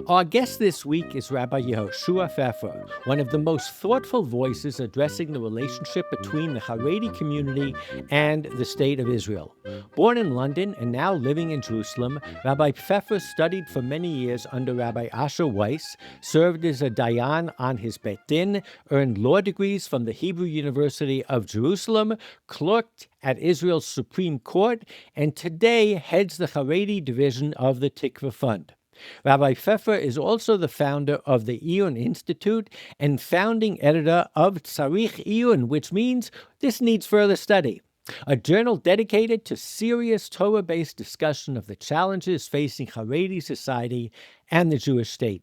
Our guest this week is Rabbi Yehoshua Pfeffer, one of the most thoughtful voices addressing the relationship between the Haredi community and the State of Israel. Born in London and now living in Jerusalem, Rabbi Pfeffer studied for many years under Rabbi Asher Weiss, served as a dayan on his Bet Din, earned law degrees from the Hebrew University of Jerusalem, clerked at Israel's Supreme Court, and today heads the Haredi division of the Tikva Fund. Rabbi Pfeffer is also the founder of the Iyun Institute and founding editor of Tzarich Iyun, which means this needs further study, a journal dedicated to serious Torah-based discussion of the challenges facing Haredi society and the Jewish state.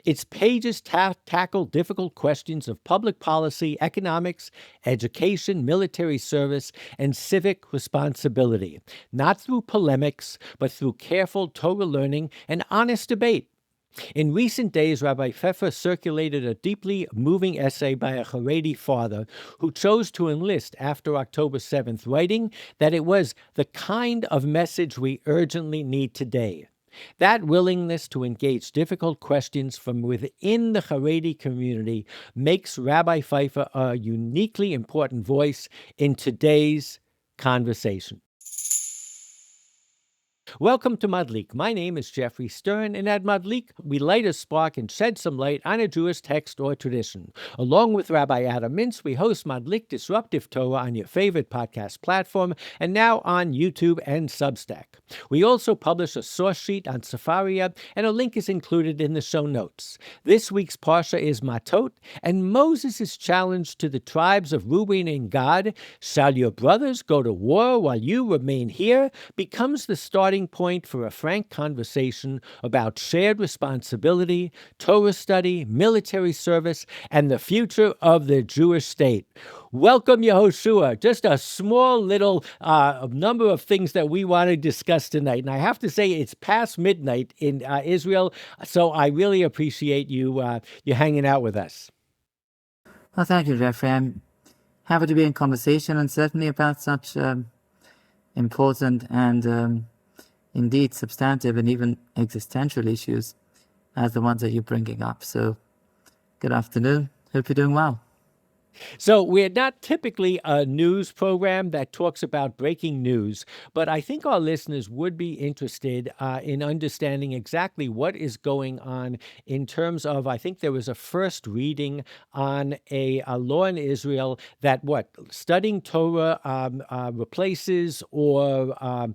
Its pages tackle difficult questions of public policy, economics, education, military service, and civic responsibility, not through polemics, but through careful Torah learning and honest debate. In recent days, Rabbi Pfeffer circulated a deeply moving essay by a Haredi father who chose to enlist after October 7th, writing that it was the kind of message we urgently need today. That willingness to engage difficult questions from within the Haredi community makes Rabbi Pfeffer a uniquely important voice in today's conversation. Welcome to Madlik. My name is Geoffrey Stern, and at Madlik, we light a spark and shed some light on a Jewish text or tradition. Along with Rabbi Adam Mintz, we host Madlik Disruptive Torah on your favorite podcast platform, and now on YouTube and Substack. We also publish a source sheet on Sefaria, and a link is included in the show notes. This week's Parsha is Matot, and Moses' challenge to the tribes of Reuben and Gad, shall your brothers go to war while you remain here, becomes the starting point for a frank conversation about shared responsibility, Torah study, military service, and the future of the Jewish state. Welcome, Yehoshua. Just a small little number of things that we want to discuss tonight. And I have to say, it's past midnight in Israel, so I really appreciate you hanging out with us. Well, thank you, Geoffrey. I'm happy to be in conversation, and certainly about such important and indeed substantive and even existential issues as the ones that you're bringing up. So, good afternoon. Hope you're doing well. So we're not typically a news program that talks about breaking news, but I think our listeners would be interested in understanding exactly what is going on in terms of, I think there was a first reading on a law in Israel that studying Torah replaces or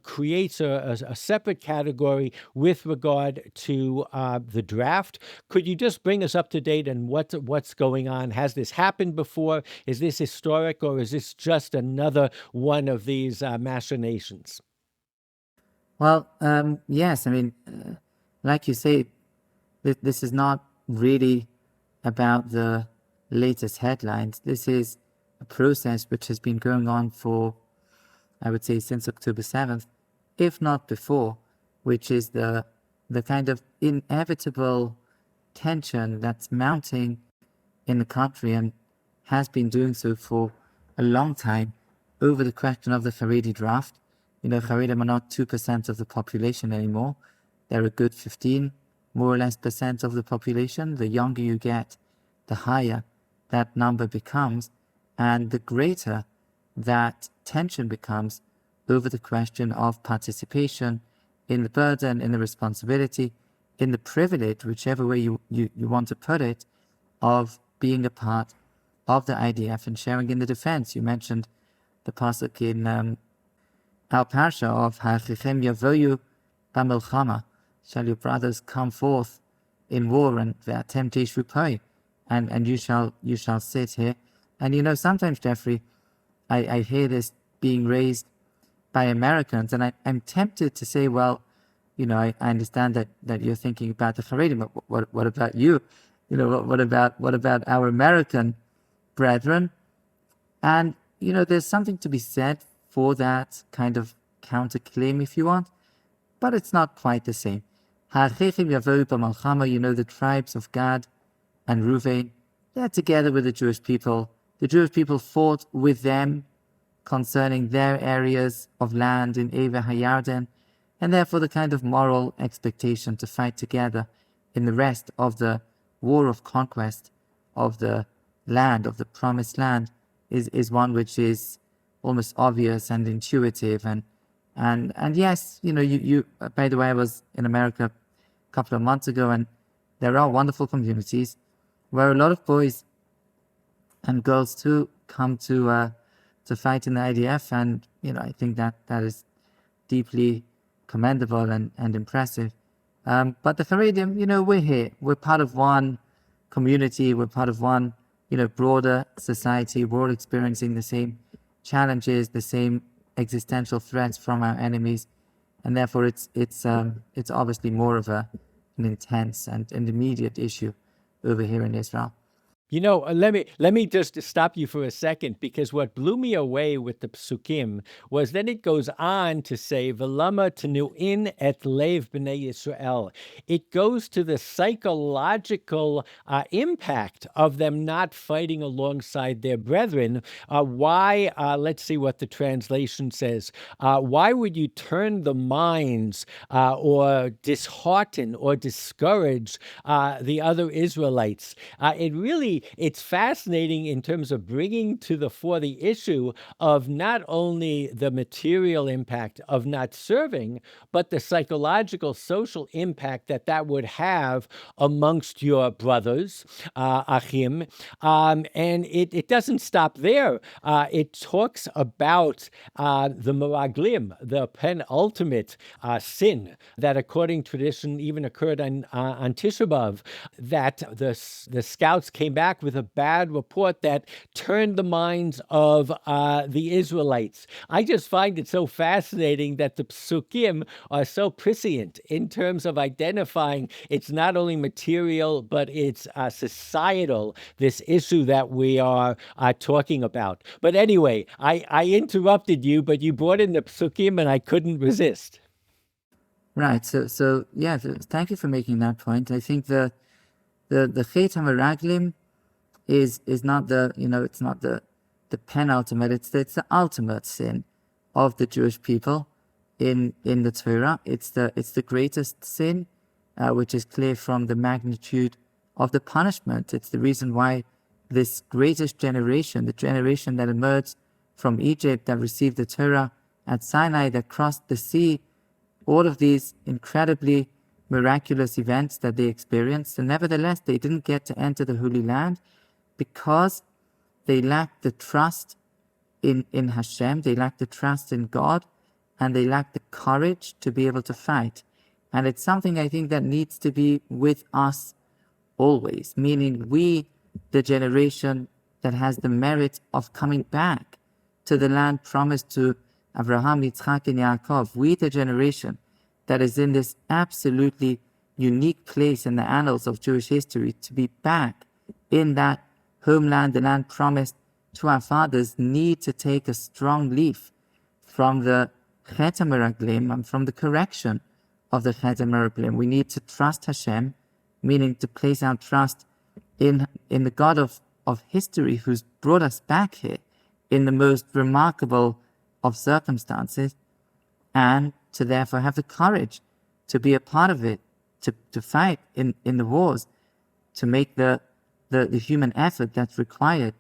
creates a separate category with regard to the draft. Could you just bring us up to date on what's going on? Has this happened before? Is this historic, or is this just another one of these machinations? Well, yes. I mean, like you say, this is not really about the latest headlines. This is a process which has been going on for, I would say, since October 7th, if not before, which is the kind of inevitable tension that's mounting in the country and has been doing so for a long time over the question of the Haredi draft. You know, Haredim are not 2% of the population anymore. They're a good 15, more or less, percent of the population. The younger you get, the higher that number becomes, and the greater that tension becomes over the question of participation in the burden, in the responsibility, in the privilege, whichever way you want to put it, of being a part of the IDF and sharing in the defense. You mentioned the pasuk in our Parsha of Achichem yavoyu b'milchama, shall your brothers come forth in war, and ve'atem teshvu poi, and you shall sit here. And you know, sometimes, Geoffrey, I hear this being raised by Americans, and I'm tempted to say, well, you know, I understand that you're thinking about the Haredim, but what about you? You know, what about our American brethren? And, you know, there's something to be said for that kind of counterclaim, if you want, but it's not quite the same. You know, the tribes of Gad and Reuven, they're together with the Jewish people. The Jewish people fought with them concerning their areas of land in Eva HaYarden. and therefore the kind of moral expectation to fight together in the rest of the war of conquest of the land, of the promised land, is one which is almost obvious and intuitive. And yes, you by the way, I was in America a couple of months ago, and there are wonderful communities where a lot of boys and girls too come to fight in the IDF, and I think that is deeply commendable and impressive. But the Haredim, we're here. We're part of one community. We're part of one, broader society. We're all experiencing the same challenges, the same existential threats from our enemies, and therefore it's obviously more of an intense and an immediate issue over here in Israel. Let me just stop you for a second, because what blew me away with the psukim was then it goes on to say, "V'lama tenu'in et lev b'nei Yisrael." It goes to the psychological impact of them not fighting alongside their brethren. Why? Let's see what the translation says. Why would you turn the minds or dishearten or discourage the other Israelites? It's fascinating in terms of bringing to the fore the issue of not only the material impact of not serving, but the psychological, social impact that would have amongst your brothers, Achim. And it doesn't stop there. It talks about the Meraglim, the penultimate sin that, according to tradition, even occurred on Tisha B'Av, that the scouts came back with a bad report that turned the minds of the Israelites. I just find it so fascinating that the psukim are so prescient in terms of identifying it's not only material, but it's societal, this issue that we are talking about. But anyway, I interrupted you, but you brought in the psukim and I couldn't resist. Right. So yeah, thank you for making that point. I think the Chet HaMeraglim is not it's not the penultimate, it's the ultimate sin of the Jewish people in the Torah. It's the greatest sin, which is clear from the magnitude of the punishment. It's the reason why this greatest generation, the generation that emerged from Egypt, that received the Torah at Sinai, that crossed the sea, all of these incredibly miraculous events that they experienced, and nevertheless they didn't get to enter the Holy Land because they lacked the trust in Hashem, they lacked the trust in God, and they lacked the courage to be able to fight. And it's something I think that needs to be with us always, meaning we, the generation that has the merit of coming back to the land promised to Abraham, Yitzchak, and Yaakov, we, the generation that is in this absolutely unique place in the annals of Jewish history, to be back in that homeland, the land promised to our fathers, need to take a strong leaf from the Chet HaMeraglim and from the correction of the Chet HaMeraglim. We need to trust Hashem, meaning to place our trust in the God of history who's brought us back here in the most remarkable of circumstances, and to therefore have the courage to be a part of it, to fight in the wars, to make the human effort that's required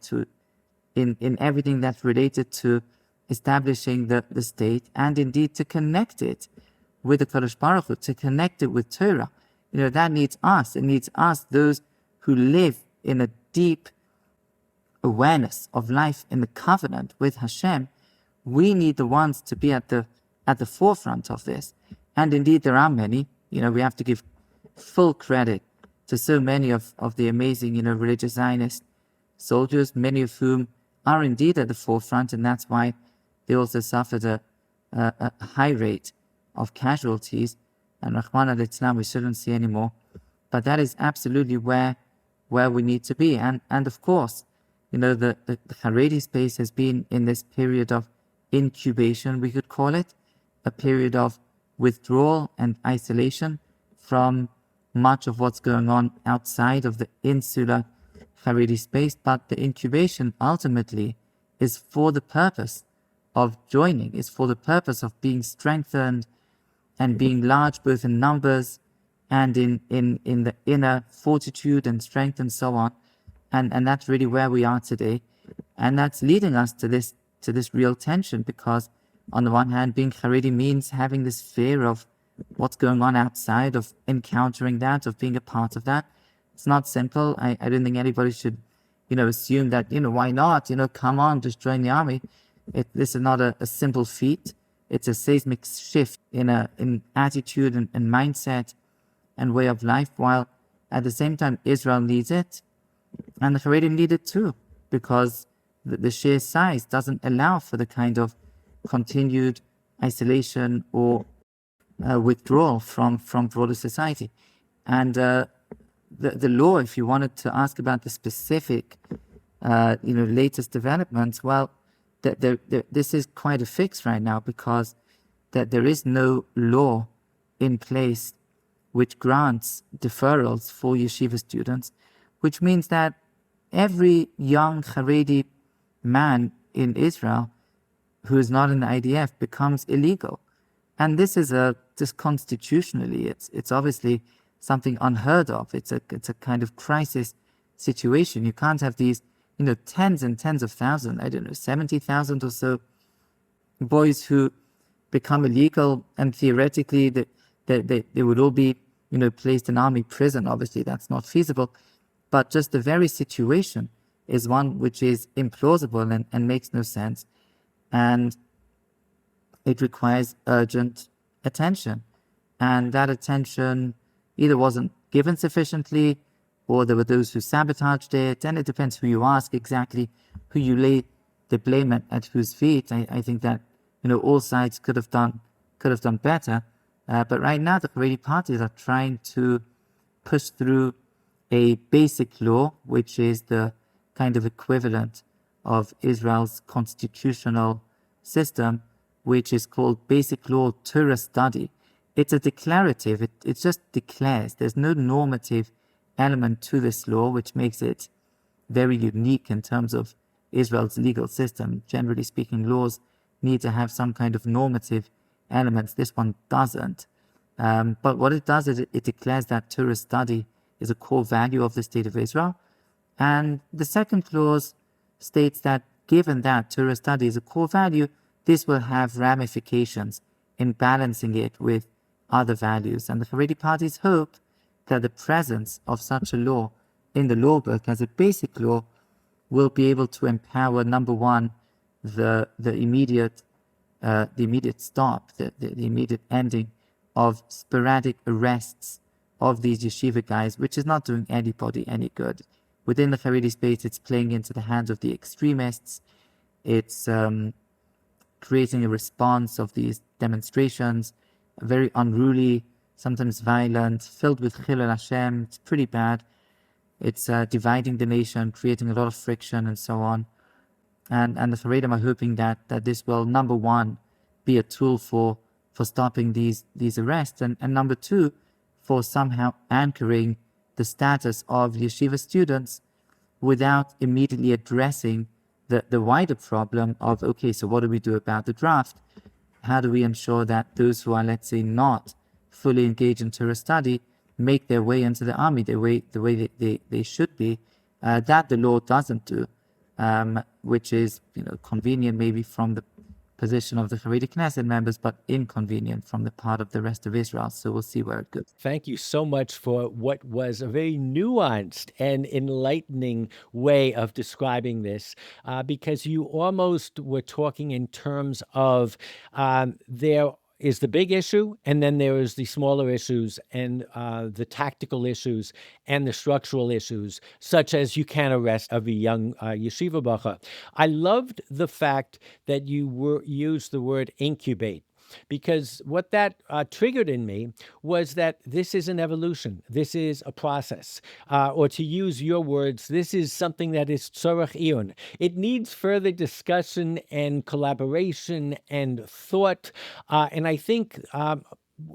in everything that's related to establishing the state, and indeed to connect it with the Kadosh Baruch Hu, to connect it with Torah. That needs us. It needs us, those who live in a deep awareness of life in the covenant with Hashem. We need the ones to be at the forefront of this. And indeed, there are many. We have to give full credit to so many of the amazing, religious Zionist soldiers, many of whom are indeed at the forefront, and that's why they also suffered a high rate of casualties. And Rahman al-Islam, we shouldn't see anymore. But that is absolutely where we need to be. And of course, the Haredi space has been in this period of incubation, we could call it, a period of withdrawal and isolation from much of what's going on outside of the insular Haredi space. But the incubation ultimately is for the purpose of joining, is for the purpose of being strengthened and being large both in numbers and in the inner fortitude and strength and so on. And that's really where we are today. And that's leading us to this real tension, because on the one hand, being Haredi means having this fear of what's going on outside, of encountering that, of being a part of that. It's not simple. I don't think anybody should, assume that, why not? Come on, just join the army. This is not a simple feat. It's a seismic shift in attitude and mindset and way of life, while at the same time Israel needs it, and the Haredim need it too, because the sheer size doesn't allow for the kind of continued isolation or withdrawal from broader society. And the law, if you wanted to ask about the specific, latest developments, well, this is quite a fix right now, because there is no law in place which grants deferrals for yeshiva students, which means that every young Haredi man in Israel who is not in the IDF becomes illegal. And this is just constitutionally, it's obviously something unheard of. It's a kind of crisis situation. You can't have these, tens and tens of thousands, 70,000 or so boys who become illegal, and theoretically they would all be, placed in army prison. Obviously, that's not feasible. But just the very situation is one which is implausible and makes no sense. And it requires urgent attention. And that attention either wasn't given sufficiently, or there were those who sabotaged it. And it depends who you ask, exactly who you lay the blame at whose feet. I think that, all sides could have done better. But right now, the Haredi parties are trying to push through a basic law, which is the kind of equivalent of Israel's constitutional system, which is called Basic Law Torah Study. It's a declarative. It just declares. There's no normative element to this law, which makes it very unique in terms of Israel's legal system. Generally speaking, laws need to have some kind of normative elements. This one doesn't. But what it does is it declares that Torah study is a core value of the State of Israel. And the second clause states that given that Torah study is a core value, this will have ramifications in balancing it with other values. And the Haredi parties hope that the presence of such a law in the law book as a basic law will be able to empower, number one, the immediate stop, the immediate ending of sporadic arrests of these yeshiva guys, which is not doing anybody any good. Within the Haredi space, it's playing into the hands of the extremists. It's creating a response of these demonstrations, very unruly, sometimes violent, filled with Chilul Hashem. It's pretty bad. It's dividing the nation, creating a lot of friction and so on. And the Haredim are hoping that this will, number one, be a tool for stopping these arrests, and number two, for somehow anchoring the status of yeshiva students without immediately addressing the wider problem of, okay, so what do we do about the draft? How do we ensure that those who are, let's say, not fully engaged in Torah study make their way into the army the way they should be? That the law doesn't do, which is convenient maybe from the position of the Haredi Knesset members, but inconvenient from the part of the rest of Israel. So we'll see where it goes. Thank you so much for what was a very nuanced and enlightening way of describing this, because you almost were talking in terms of there is the big issue, and then there is the smaller issues, and the tactical issues, and the structural issues, such as you can't arrest every young yeshiva bacha. I loved the fact that you used the word incubate, because what that triggered in me was that this is an evolution. This is a process. Or to use your words, this is something that is Tzarich Iyun. It needs further discussion and collaboration and thought. And I think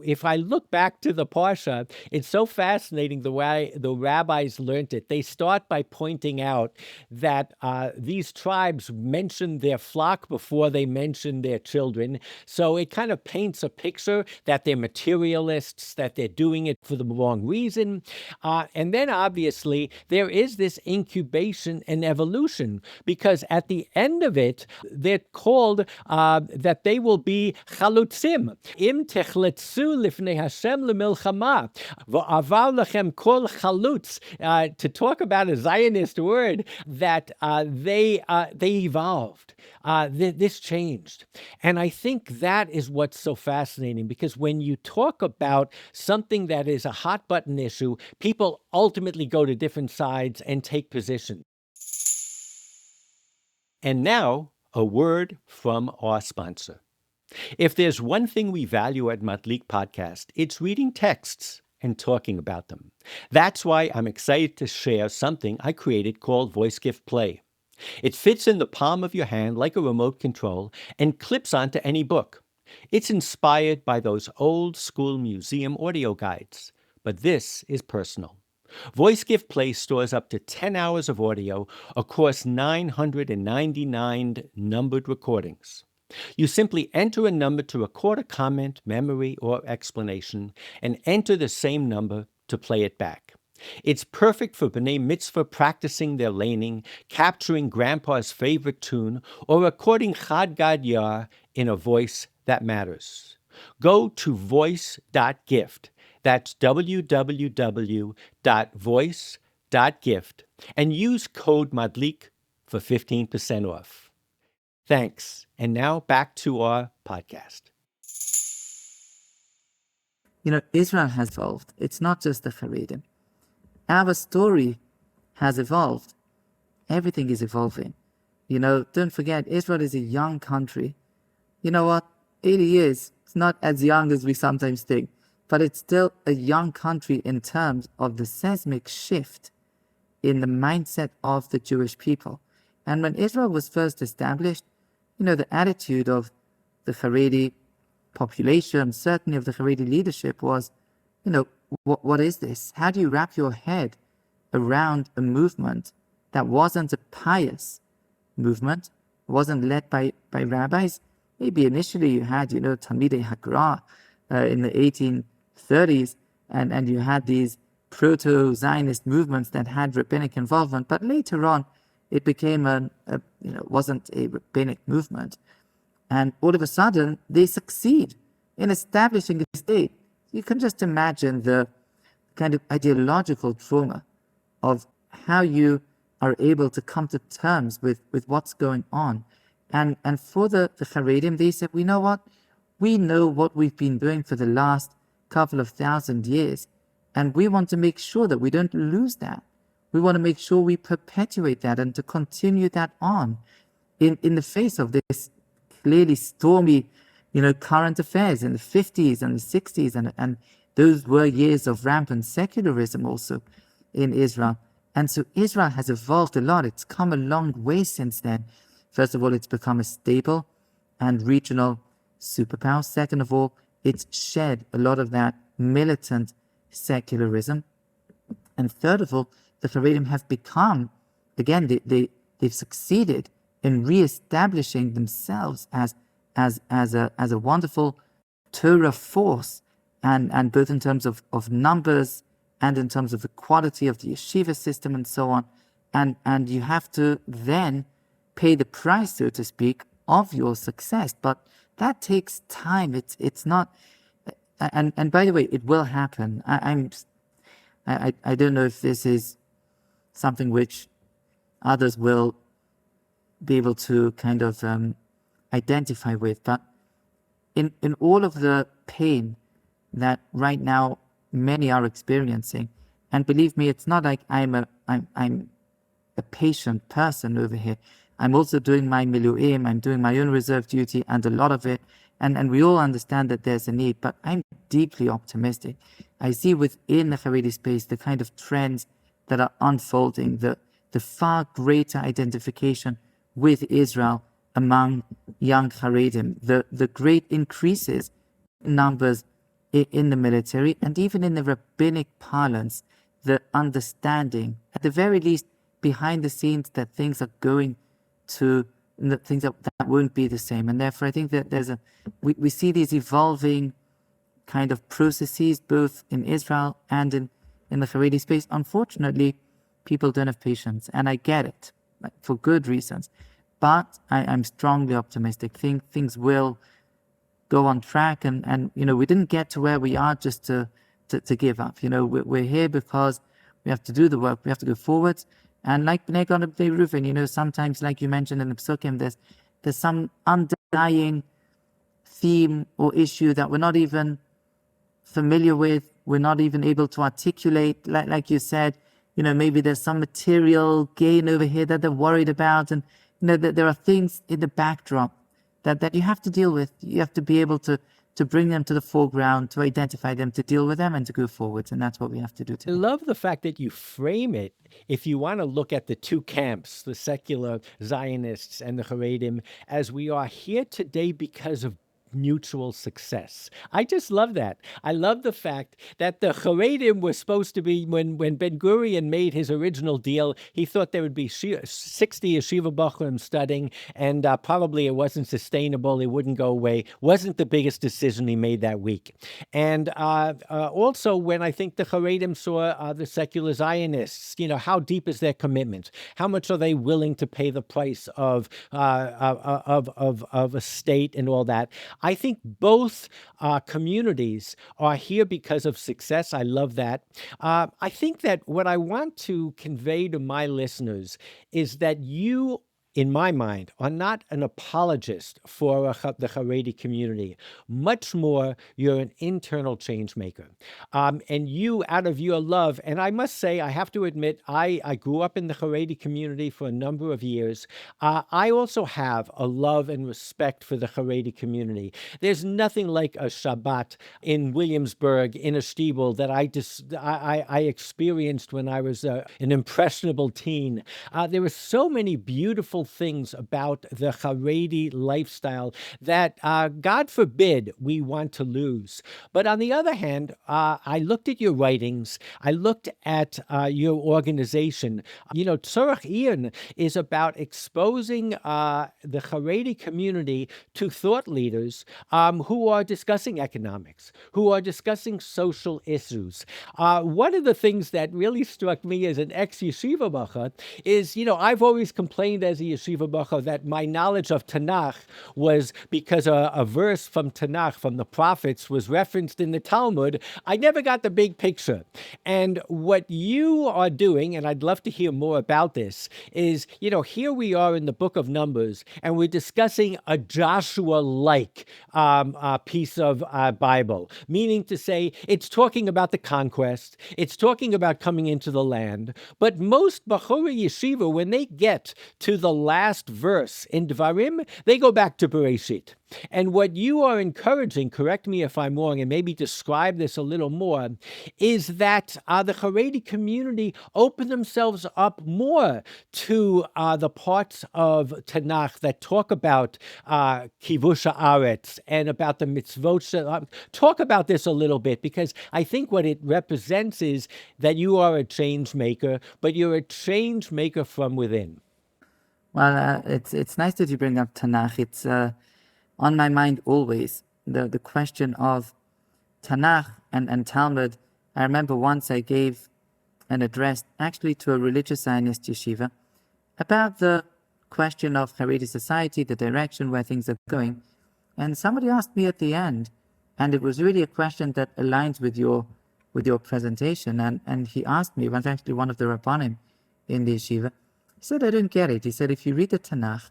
if I look back to the Parsha, it's so fascinating the way the rabbis learned it. They start by pointing out that these tribes mention their flock before they mention their children. So it kind of paints a picture that they're materialists, that they're doing it for the wrong reason. And then obviously there is this incubation and evolution, because at the end of it, they're called that they will be chalutzim. Im techletzu lifnei Hashem lemilchama v'avar lechem kol chalutz. To talk about a Zionist word, that they evolved. This changed. And I think that is what's so fascinating, because when you talk about something that is a hot button issue, people ultimately go to different sides and take position. And now, a word from our sponsor. If there's one thing we value at Madlik Podcast, it's reading texts and talking about them. That's why I'm excited to share something I created called Voice Gift Play. It fits in the palm of your hand like a remote control and clips onto any book. It's inspired by those old school museum audio guides, but this is personal. Voice Gift Play stores up to 10 hours of audio across 999 numbered recordings. You simply enter a number to record a comment, memory, or explanation, and enter the same number to play it back. It's perfect for B'nai Mitzvah practicing their laning, capturing Grandpa's favorite tune, or recording Chad Gad Yar in a voice that matters. Go to voice.gift. That's www.voice.gift, and use code MADLIK for 15% off. Thanks. And now back to our podcast. Israel has evolved. It's not just the Haredim. Our story has evolved. Everything is evolving. Don't forget, Israel is a young country. You know what? 80 years, it's not as young as we sometimes think, but it's still a young country in terms of the seismic shift in the mindset of the Jewish people. And when Israel was first established, the attitude of the Haredi population, certainly of the Haredi leadership, was, what is this? How do you wrap your head around a movement that wasn't a pious movement, wasn't led by rabbis? Maybe initially you had, Talmidei Hagra in the 1830s, and you had these proto-Zionist movements that had rabbinic involvement, but later on it became wasn't a rabbinic movement. And all of a sudden, they succeed in establishing a state. You can just imagine the kind of ideological trauma of how you are able to come to terms with what's going on. And for the Haredim, they said, we know what we've been doing for the last couple of thousand years, and we want to make sure that we don't lose that. We want to make sure we perpetuate that and to continue that on in the face of this clearly stormy, current affairs in the 50s and the 60s. And those were years of rampant secularism also in Israel. And so Israel has evolved a lot. It's come a long way since then. First of all, it's become a stable and regional superpower. Second of all, it's shed a lot of that militant secularism. And third of all, the Haredim have become, again, they've succeeded in re-establishing themselves as a wonderful Torah force, and both in terms of numbers and in terms of the quality of the yeshiva system and so on. And you have to then pay the price, so to speak, of your success. But that takes time. It's not, and by the way, it will happen. I don't know if this is something which others will be able to kind of identify with, but in all of the pain that right now many are experiencing, and believe me, it's not like I'm a patient person over here. I'm also doing my miluim, I'm doing my own reserve duty, and a lot of it, and we all understand that there's a need, but I'm deeply optimistic. I see within the Haredi space the kind of trends that are unfolding, the far greater identification with Israel among young Haredim, the great increases in numbers in the military, and even in the rabbinic parlance, the understanding, at the very least, behind the scenes, that things are going to, things that won't be the same. And therefore, I think that we see these evolving kind of processes, both in Israel and in the Haredi space. Unfortunately, people don't have patience, and I get it, for good reasons. But I'm strongly optimistic. Things will go on track, and we didn't get to where we are just to give up. We're here because we have to do the work, we have to go forward. And like Bnei Gad and Bnei Reuven, sometimes, like you mentioned in the Psukim, there's some underlying theme or issue that we're not even familiar with, we're not even able to articulate. Like you said, maybe there's some material gain over here that they're worried about, and that there are things in the backdrop that you have to deal with. You have to be able to bring them to the foreground, to identify them, to deal with them, and to go forwards. And that's what we have to do today. I love the fact that you frame it, if you want to look at the two camps, the secular Zionists and the Haredim, as we are here today because of mutual success. I just love that. I love the fact that the Haredim were supposed to be, when Ben Gurion made his original deal, he thought there would be 60 yeshiva bachrim studying, and probably it wasn't sustainable. It wouldn't go away. Wasn't the biggest decision he made that week. And also, when I think the Haredim saw the secular Zionists, how deep is their commitment? How much are they willing to pay the price of a state and all that? I think both communities are here because of success. I love that. I think that what I want to convey to my listeners is that you, in my mind, are not an apologist for the Haredi community. Much more, you're an internal change maker. And you, out of your love, and I must say, I have to admit, I grew up in the Haredi community for a number of years. I also have a love and respect for the Haredi community. There's nothing like a Shabbat in Williamsburg in a shtibel that I experienced when I was an impressionable teen. There were so many beautiful things about the Haredi lifestyle that, God forbid, we want to lose. But on the other hand, I looked at your writings, I looked at your organization. Tzarich Iyun is about exposing the Haredi community to thought leaders who are discussing economics, who are discussing social issues. One of the things that really struck me as an ex-yeshiva bacha is, I've always complained as a yeshiva bacha that my knowledge of Tanakh was because a verse from Tanakh, from the prophets, was referenced in the Talmud. I never got the big picture. And what you are doing, and I'd love to hear more about this, is, here we are in the book of Numbers, and we're discussing a Joshua-like piece of Bible, meaning to say it's talking about the conquest, it's talking about coming into the land, but most Bachurei Yeshiva, when they get to the last verse in Dvarim, they go back to Bereshit. And what you are encouraging, correct me if I'm wrong, and maybe describe this a little more, is that the Haredi community open themselves up more to the parts of Tanakh that talk about Kivush Haaretz and about the mitzvot. Talk about this a little bit, because I think what it represents is that you are a change maker, but you're a change maker from within. Well, it's nice that you bring up Tanakh. It's on my mind always, the question of Tanakh and Talmud. I remember once I gave an address actually to a religious Zionist yeshiva about the question of Haredi society, the direction where things are going. And somebody asked me at the end, and it was really a question that aligns with your presentation. And he asked me, it was actually one of the Rabbanim in the yeshiva. He said, I don't get it. He said, if you read the Tanakh,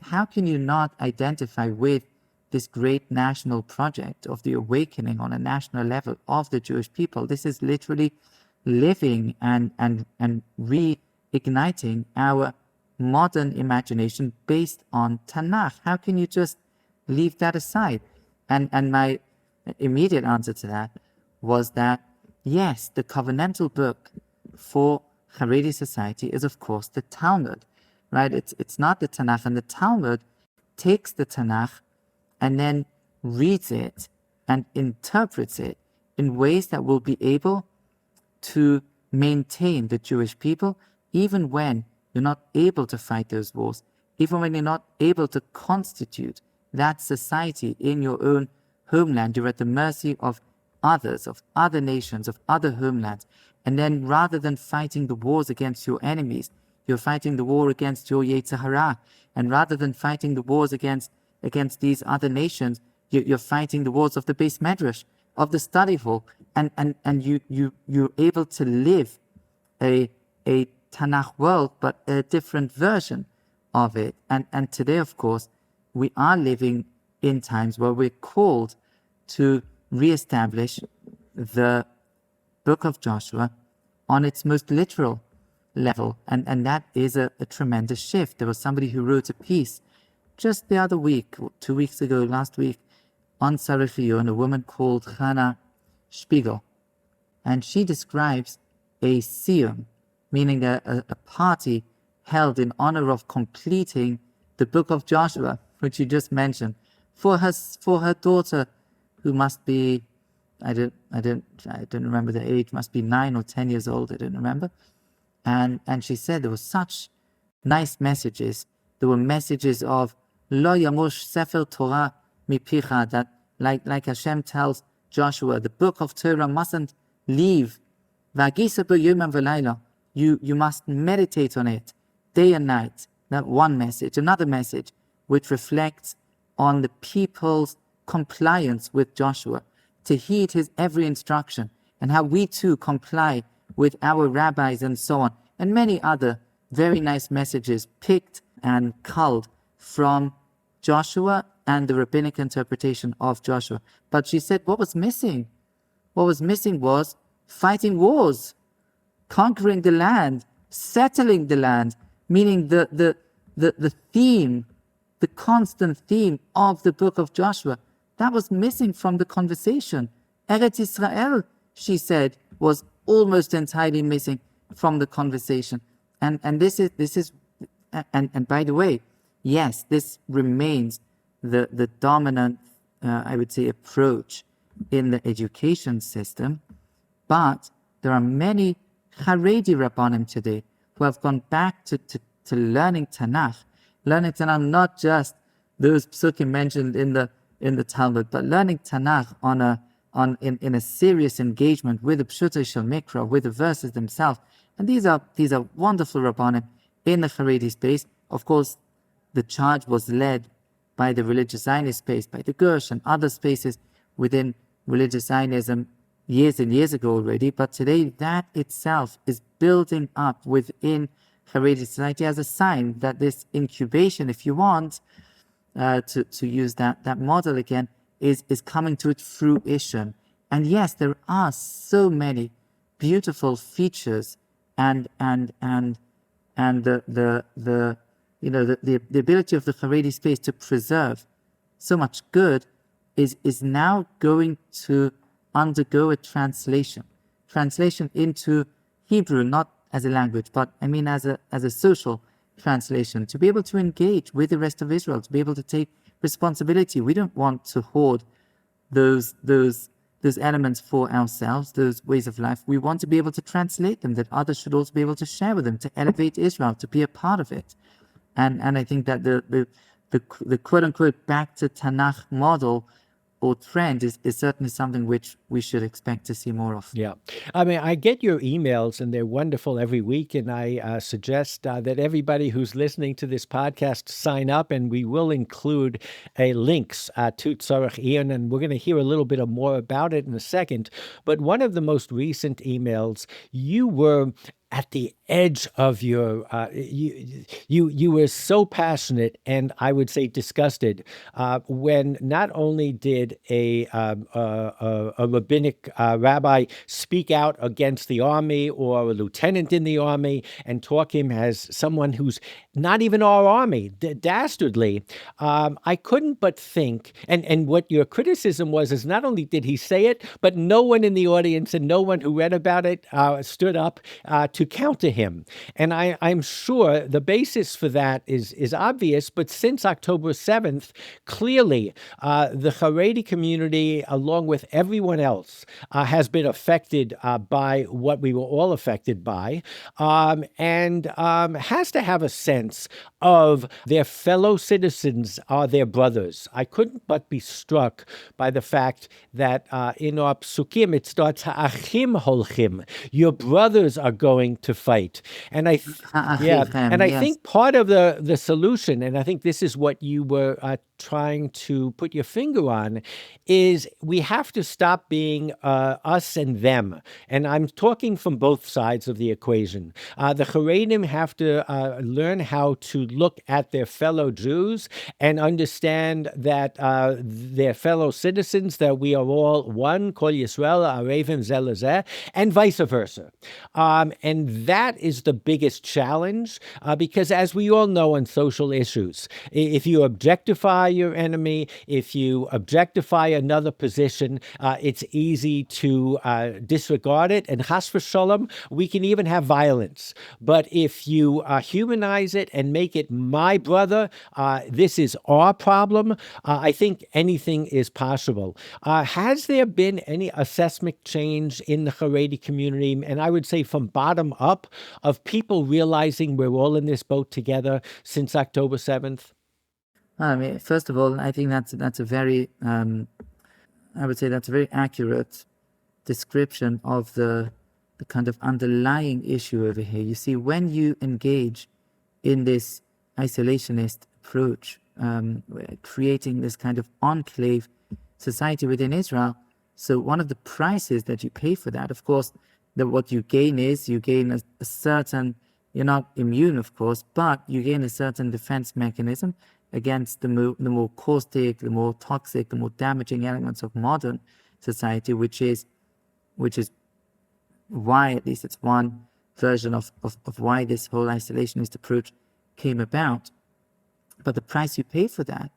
how can you not identify with this great national project of the awakening on a national level of the Jewish people? This is literally living and reigniting our modern imagination based on Tanakh. How can you just leave that aside? And my immediate answer to that was that, yes, the covenantal book for Haredi society is, of course, the Talmud. Right? It's not the Tanakh, and the Talmud takes the Tanakh and then reads it and interprets it in ways that will be able to maintain the Jewish people, even when you're not able to fight those wars, even when you're not able to constitute that society in your own homeland. You're at the mercy of others, of other nations, of other homelands. And then rather than fighting the wars against your enemies, you're fighting the war against your Yetzer Hara. And rather than fighting the wars against these other nations, you're fighting the wars of the Beis Medrash, of the study hall. And you're able to live a Tanakh world, but a different version of it. And today, of course, we are living in times where we're called to reestablish the book of Joshua on its most literal level. And that is a tremendous shift. There was somebody who wrote a piece just the other week, 2 weeks ago, last week, on Tzarich Iyun, a woman called Hannah Spiegel. And she describes a siyum, meaning a party held in honor of completing the book of Joshua, which you just mentioned, for her daughter, who must be, I don't remember the age, must be 9 or 10 years old, I don't remember. And she said there were such nice messages. There were messages of Lo Yamush Sefer Torah Mipicha, that like Hashem tells Joshua, the book of Torah mustn't leave. V'agisa b'yom v'layla. You must meditate on it day and night. That one message. Another message which reflects on the people's compliance with Joshua, to heed his every instruction, and how we too comply with our rabbis and so on, and many other very nice messages picked and culled from Joshua and the rabbinic interpretation of Joshua. But she said what was missing? What was missing was fighting wars, conquering the land, settling the land, meaning the theme, the constant theme of the book of Joshua. That was missing from the conversation. Eretz Israel, she said, was almost entirely missing from the conversation. And this is by the way, yes, this remains the dominant, I would say, approach in the education system. But there are many Haredi Rabbanim today who have gone back to learning Tanakh, not just those psukim mentioned in the Talmud, but learning Tanakh in a serious engagement with the Pshutei Shel Mikra, with the verses themselves. And these are wonderful Rabbanim in the Haredi space. Of course, the charge was led by the religious Zionist space, by the Gersh and other spaces within religious Zionism years and years ago already. But today, that itself is building up within Haredi society as a sign that this incubation, if you want, to use that model again, is coming to its fruition. And yes, there are so many beautiful features and the ability of the Haredi space to preserve so much good is now going to undergo a translation into Hebrew, not as a language, but I mean as a social translation, to be able to engage with the rest of Israel, to be able to take responsibility. We don't want to hoard those elements for ourselves, those ways of life. We want to be able to translate them, that others should also be able to share with them, to elevate Israel, to be a part of it. And I think that the quote unquote back to Tanakh model or trend is certainly something which we should expect to see more of. Yeah. I mean, I get your emails and they're wonderful every week. And I suggest that everybody who's listening to this podcast sign up, and we will include links to Tzarich Iyun. And we're going to hear a little bit more about it in a second. But one of the most recent emails, you were at the edge of your, you were so passionate and I would say disgusted when not only did a rabbinic rabbi speak out against the army, or a lieutenant in the army, and talk him as someone who's not even our army, dastardly. I couldn't but think, and what your criticism was, is not only did he say it, but no one in the audience and no one who read about it stood up to counter him. And I'm sure the basis for that is obvious, but since October 7th, clearly the Haredi community, along with everyone else, has been affected by what we were all affected by, and has to have a sense of their fellow citizens are their brothers. I couldn't but be struck by the fact that in our psukim it starts Achim holchim. Your brothers are going to fight, and I Yes. think part of the solution, and I think this is what you were trying to put your finger on, is we have to stop being us and them. And I'm talking from both sides of the equation. The Haredim have to learn how to look at their fellow Jews and understand that their fellow citizens, that we are all one, Kol Yisrael, Arevim Zeh Lezeh, and vice versa. And that is the biggest challenge, because as we all know on social issues, if you objectify your enemy, if you objectify another position, it's easy to disregard it. And chas v'sholom, we can even have violence. But if you humanize it and make it my brother, this is our problem, I think anything is possible. Has there been any seismic change in the Haredi community, and I would say from bottom up, of people realizing we're all in this boat together since October 7th? I mean, first of all, I think that's a very, I would say that's a very accurate description of the kind of underlying issue over here. You see, when you engage in this isolationist approach, creating this kind of enclave society within Israel, so one of the prices that you pay for that, of course, what you gain is you gain a certain, you're not immune, of course, but you gain a certain defense mechanism against the more caustic, the more toxic, the more damaging elements of modern society, which is why, at least it's one version of why this whole isolationist approach came about. But the price you pay for that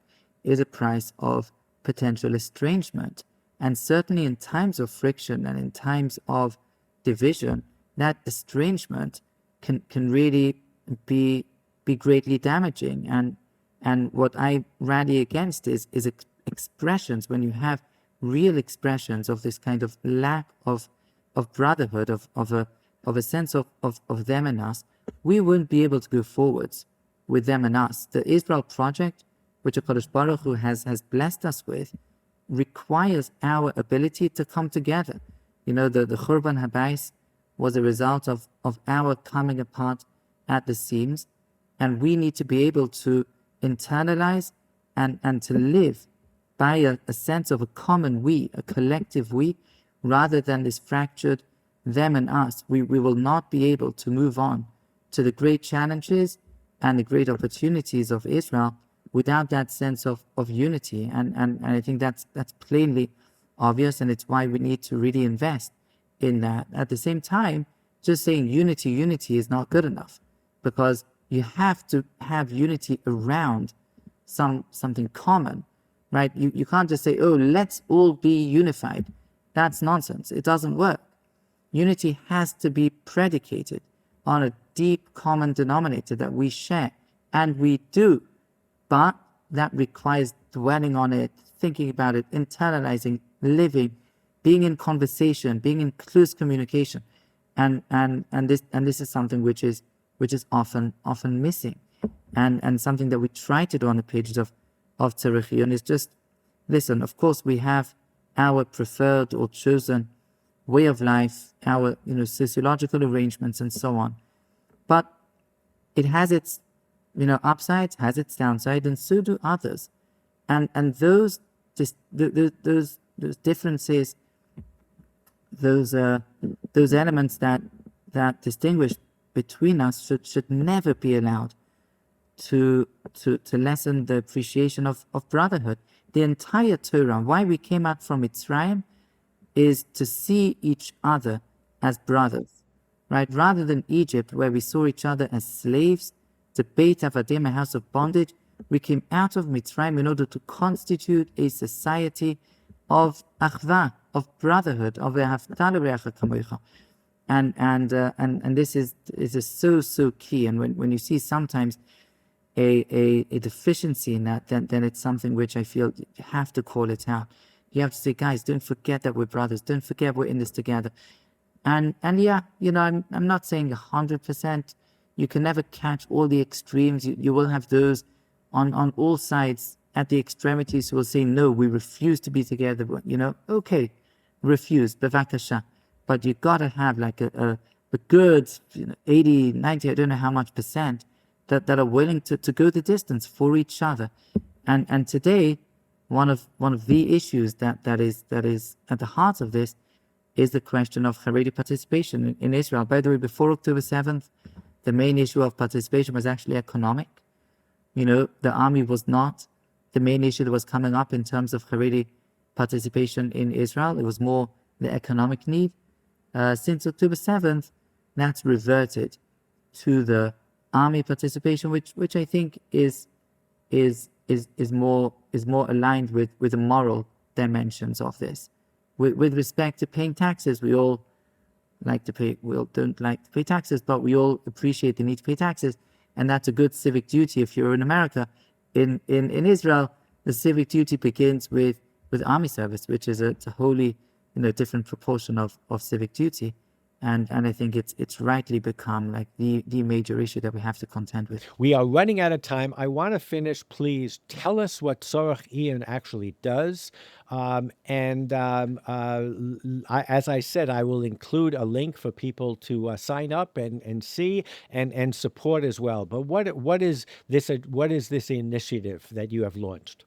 is a price of potential estrangement. And certainly in times of friction and in times of division, that estrangement can really be greatly damaging. And what I rally against is expressions, when you have real expressions of this kind of lack of brotherhood, of a sense of them and us, we wouldn't be able to go forwards with them and us. The Israel project, which HaKadosh Baruch Hu has blessed us with, requires our ability to come together. You know, the Churban Habayis was a result of our coming apart at the seams, and we need to be able to internalize and to live by a sense of a common we, a collective we, rather than this fractured them and us. We will not be able to move on to the great challenges and the great opportunities of Israel without that sense of unity. And I think that's plainly obvious, and it's why we need to really invest in that. At the same time, just saying unity is not good enough, because you have to have unity around something common, right? You can't just say, oh, let's all be unified. That's nonsense. It doesn't work. Unity has to be predicated on a deep common denominator that we share, and we do. But that requires dwelling on it, thinking about it, internalizing, living, being in conversation, being in close communication, and this is something which is often missing, and something that we try to do on the pages of Tzarich Iyun is just listen. Of course, we have our preferred or chosen way of life, our sociological arrangements, and so on, but it has its upsides, has its downside, and so do others. And those differences, those elements that distinguish between us should never be allowed to lessen the appreciation of brotherhood. The entire Torah, why we came out from Mitzrayim, is to see each other as brothers, right? Rather than Egypt, where we saw each other as slaves, to Beit Avadim, a house of bondage, we came out of Mitzrayim in order to constitute a society of achva, of brotherhood, of And this is so key. And when you see sometimes a deficiency in that, then it's something which I feel you have to call it out. You have to say, guys, don't forget that we're brothers. Don't forget we're in this together. And yeah, I'm not saying 100%. You can never catch all the extremes. You will have those on all sides at the extremities who will say, no, we refuse to be together. Okay, refuse, bevakasha. But you got to have like a good 80, 90, I don't know how much percent that are willing to go the distance for each other. And today, one of the issues that is at the heart of this is the question of Haredi participation in Israel. By the way, before October 7th, the main issue of participation was actually economic. The army was not the main issue that was coming up in terms of Haredi participation in Israel. It was more the economic need. Since October 7th, that's reverted to the army participation, which I think is more aligned with the moral dimensions of this. With respect to paying taxes, we all don't like to pay taxes, but we all appreciate the need to pay taxes, and that's a good civic duty if you're in America. In Israel, the civic duty begins with army service, which is a wholly different proportion of civic duty. And I think it's rightly become like the major issue that we have to contend with. We are running out of time. I want to finish. Please tell us what Tzarich Iyun actually does. As I said, I will include a link for people to sign up and see and support as well. But what is this initiative that you have launched?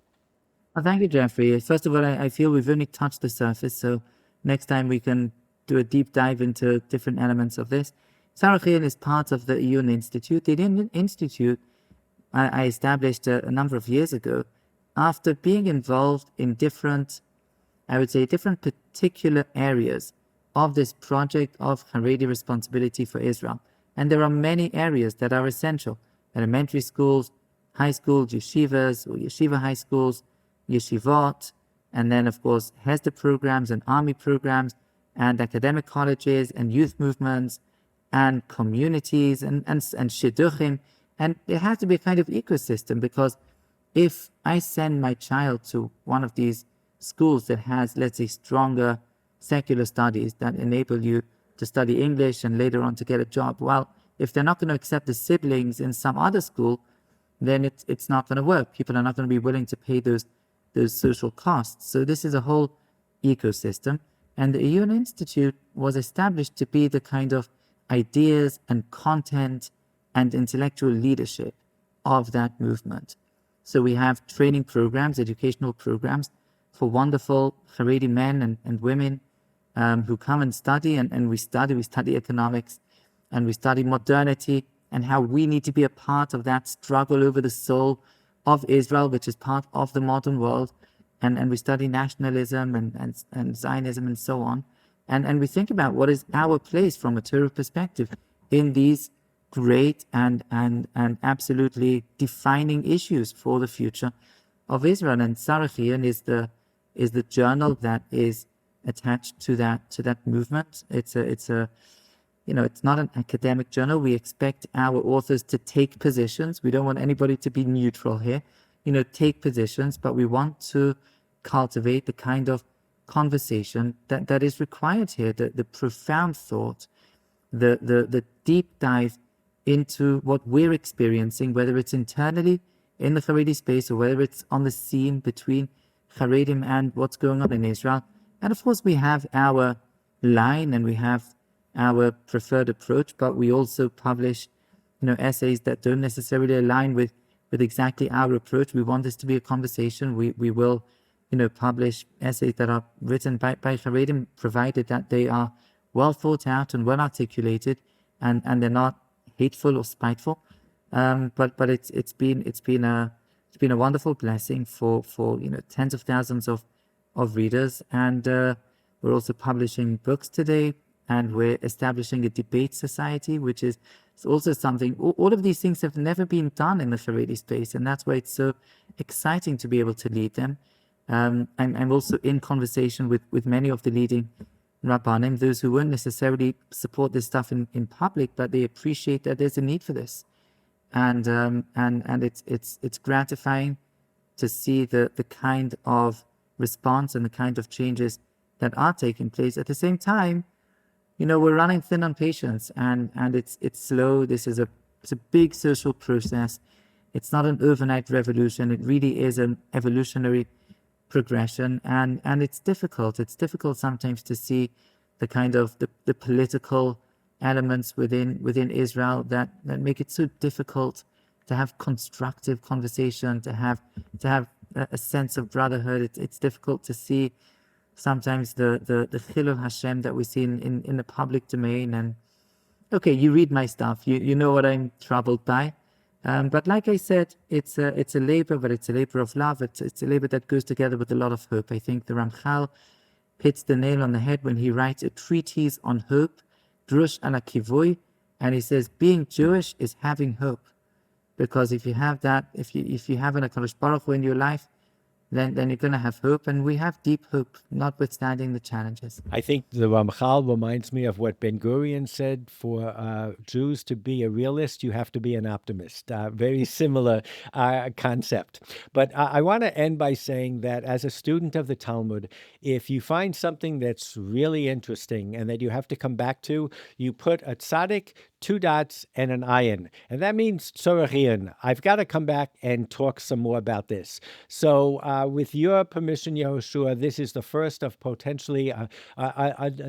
Well, thank you, Geoffrey. First of all, I feel we've only touched the surface. So next time we can do a deep dive into different elements of this. Tzarich Iyun is part of the Iyun Institute. The Iyun Institute I established a number of years ago after being involved in different particular areas of this project of Haredi responsibility for Israel. And there are many areas that are essential. Elementary schools, high schools, yeshivas or yeshiva high schools, yeshivot, and then of course Hesder programs and army programs, and academic colleges and youth movements and communities and shidduchim. And there has to be a kind of ecosystem, because if I send my child to one of these schools that has, let's say, stronger secular studies that enable you to study English and later on to get a job, well, if they're not going to accept the siblings in some other school, then it's not going to work. People are not going to be willing to pay those social costs. So this is a whole ecosystem. And the Iyun Institute was established to be the kind of ideas and content and intellectual leadership of that movement. So we have training programs, educational programs for wonderful Haredi men and women who come and study, and we study economics, and we study modernity and how we need to be a part of that struggle over the soul of Israel, which is part of the modern world. And we study nationalism and Zionism and so on. And we think about what is our place from a Torah perspective in these great and absolutely defining issues for the future of Israel. And Tzarich Iyun is the journal that is attached to that movement. It's not an academic journal. We expect our authors to take positions. We don't want anybody to be neutral here. Take positions, but we want to cultivate the kind of conversation that is required here, the profound thought, the deep dive into what we're experiencing, whether it's internally in the Haredi space or whether it's on the scene between Haredim and what's going on in Israel. And of course, we have our line and we have our preferred approach, but we also publish, essays that don't necessarily align with exactly our approach. We want this to be a conversation. We will, publish essays that are written by Haredim, provided that they are well thought out and well articulated, and they're not hateful or spiteful. But it's been a wonderful blessing for tens of thousands of readers, and we're also publishing books today, and we're establishing a debate society, which is also something. All of these things have never been done in the Haredi space, and that's why it's so exciting to be able to lead them. I'm also in conversation with many of the leading Rabbanim, those who won't necessarily support this stuff in public, but they appreciate that there's a need for this. And it's gratifying to see the kind of response and the kind of changes that are taking place. At the same time, we're running thin on patience, and it's slow. It's a big social process. It's not an overnight revolution. It really is an evolutionary progression, and it's difficult. It's difficult sometimes to see the kind of the political elements within Israel that make it so difficult to have constructive conversation, to have a sense of brotherhood. It's difficult to see sometimes the Chilul Hashem that we see in the public domain. And okay, you read my stuff, you know what I'm troubled by. But like I said, it's a labor, but it's a labor of love. It's a labor that goes together with a lot of hope. I think the Ramchal hits the nail on the head when he writes a treatise on hope, Drush ala Kivoy, and he says being Jewish is having hope, because if you have that, if you have an HaKadosh Baruch Hu in your life, then you're going to have hope, and we have deep hope, notwithstanding the challenges. I think the Ramchal reminds me of what Ben Gurion said: for Jews to be a realist, you have to be an optimist. Very similar concept. But I want to end by saying that as a student of the Talmud, if you find something that's really interesting and that you have to come back to, you put a tzaddik, 2 dots, and an Iyun. And that means Tzarich Iyun. I've got to come back and talk some more about this. So with your permission, Yehoshua, this is the first of potentially a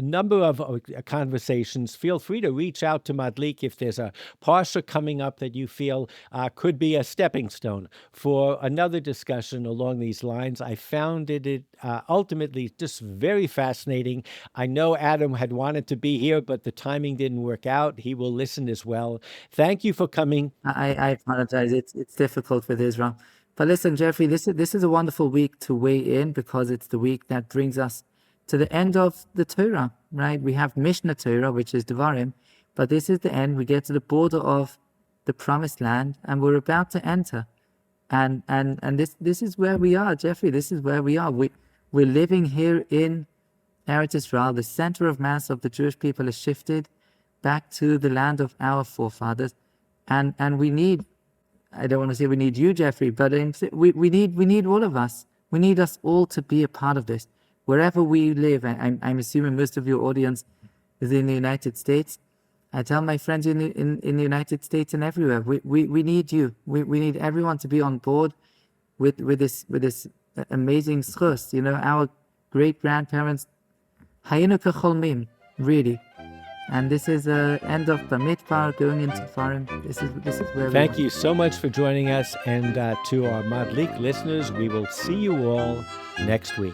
number of conversations. Feel free to reach out to Madlik if there's a Parsha coming up that you feel could be a stepping stone for another discussion along these lines. I found it ultimately just very fascinating. I know Adam had wanted to be here, but the timing didn't work out. He will listen as well. Thank you for coming. I apologize. It's difficult with Israel. But listen, Geoffrey, this is a wonderful week to weigh in, because it's the week that brings us to the end of the Torah, right? We have Mishnah Torah, which is Devarim, but this is the end. We get to the border of the Promised Land, and we're about to enter. And this is where we are, Geoffrey. This is where we are. We're living here in Eretz Israel. The center of mass of the Jewish people has shifted back to the land of our forefathers, and we need. I don't want to say we need you, Geoffrey, but we need all of us. We need us all to be a part of this. Wherever we live, I'm assuming most of your audience is in the United States. I tell my friends in the United States and everywhere, we need you. We need everyone to be on board with this amazing schus. Our great-grandparents, hayinu kecholmim, really. And this is the end of Bamidbar, going into Farim. This is where Thank you so much for joining us. And to our Madlik listeners, we will see you all next week.